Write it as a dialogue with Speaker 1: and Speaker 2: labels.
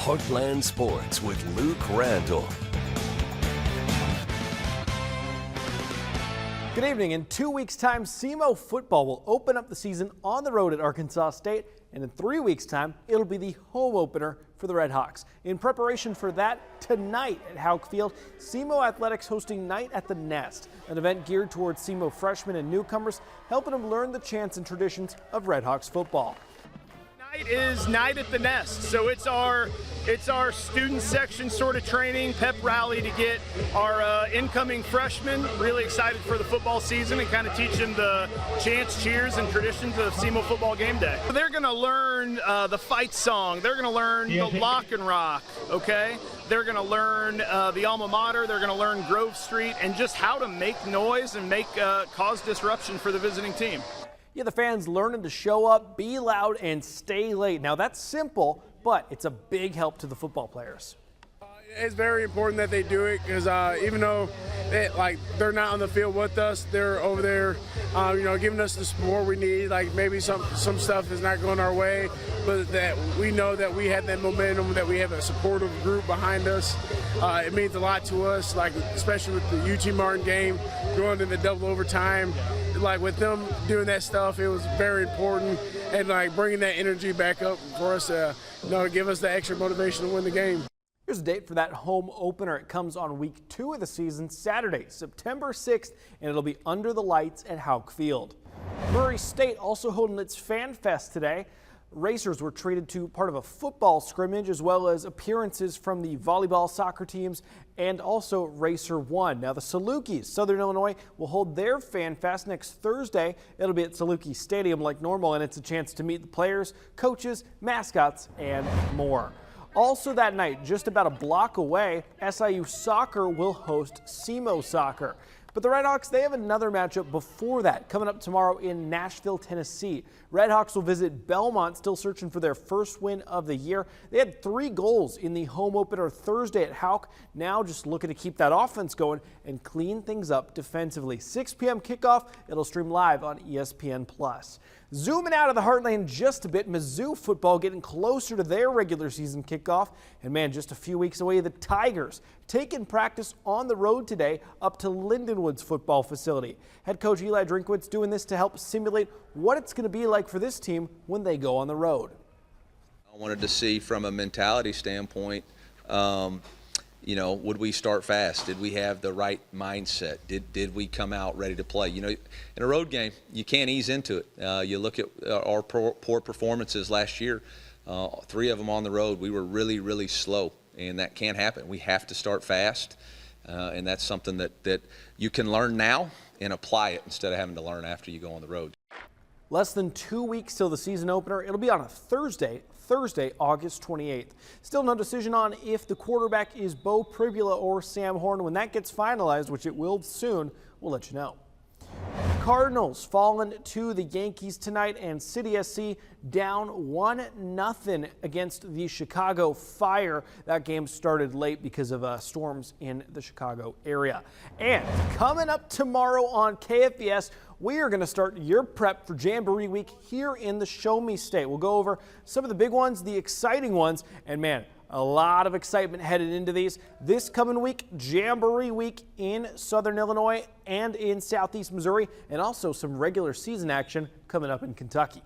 Speaker 1: Heartland Sports with Luke Randall.
Speaker 2: Good evening. In 2 weeks' time, SEMO football will open up the season on the road at Arkansas State, and in 3 weeks' time, it'll be the home opener for the Red Hawks. In preparation for that, tonight at Houck Field, SEMO Athletics hosting Night at the Nest, an event geared towards SEMO freshmen and newcomers, helping them learn the chants and traditions of Red Hawks football.
Speaker 3: Tonight is Night at the Nest, so it's our student section sort of training, pep rally to get our incoming freshmen really excited for the football season and kind of teach them the chants, cheers, and traditions of SEMO football game day. They're going to learn the fight song. They're going to learn the lock and rock, okay? They're going to learn the alma mater. They're going to learn Grove Street and just how to make noise and cause disruption for the visiting team.
Speaker 2: Yeah, the fans learning to show up, be loud, and stay late. Now, that's simple, but it's a big help to the football players.
Speaker 4: It's very important that they do it because even though they're not on the field with us, they're over there, giving us the support we need. Like maybe some stuff is not going our way, but that we know that we have that momentum, that we have a supportive group behind us. It means a lot to us, like especially with the UT Martin game going into double overtime. Like with them doing that stuff, it was very important, and like bringing that energy back up for us to give us the extra motivation to win the game.
Speaker 2: Here's a date for that home opener. It comes on week 2 of the season, Saturday, September 6th, and it'll be under the lights at Houck Field. Murray State also holding its Fan Fest today. Racers were treated to part of a football scrimmage as well as appearances from the volleyball, soccer teams, and also Racer 1. Now the Salukis, Southern Illinois, will hold their Fan Fest next Thursday. It'll be at Saluki Stadium like normal, and it's a chance to meet the players, coaches, mascots, and more. Also that night, just about a block away, SIU Soccer will host SEMO Soccer. But the Red Hawks, they have another matchup before that coming up tomorrow in Nashville, Tennessee. Red Hawks will visit Belmont, still searching for their first win of the year. They had 3 goals in the home opener Thursday at Houck. Now just looking to keep that offense going and clean things up defensively. 6 p.m. kickoff. It'll stream live on ESPN+. Zooming out of the Heartland just a bit, Mizzou football getting closer to their regular season kickoff. And man, just a few weeks away, the Tigers taking practice on the road today up to Lindenwood's football facility. Head coach Eli Drinkwitz doing this to help simulate what it's going to be like for this team when they go on the road.
Speaker 5: I wanted to see from a mentality standpoint, would we start fast? Did we have the right mindset? Did we come out ready to play? In a road game, you can't ease into it. You look at our poor performances last year, 3 of them on the road. We were really, really slow, and that can't happen. We have to start fast, and that's something that you can learn now and apply it instead of having to learn after you go on the road.
Speaker 2: Less than 2 weeks till the season opener. It'll be on a Thursday, August 28th. Still no decision on if the quarterback is Bo Pribula or Sam Horn. When that gets finalized, which it will soon, we'll let you know. Cardinals falling to the Yankees tonight, and City SC down 1-0 against the Chicago Fire. That game started late because of storms in the Chicago area. And coming up tomorrow on KFBS, we are going to start your prep for Jamboree Week here in the Show Me State. We'll go over some of the big ones, the exciting ones, and man, a lot of excitement headed into these. This coming week, Jamboree Week in Southern Illinois and in Southeast Missouri, and also some regular season action coming up in Kentucky.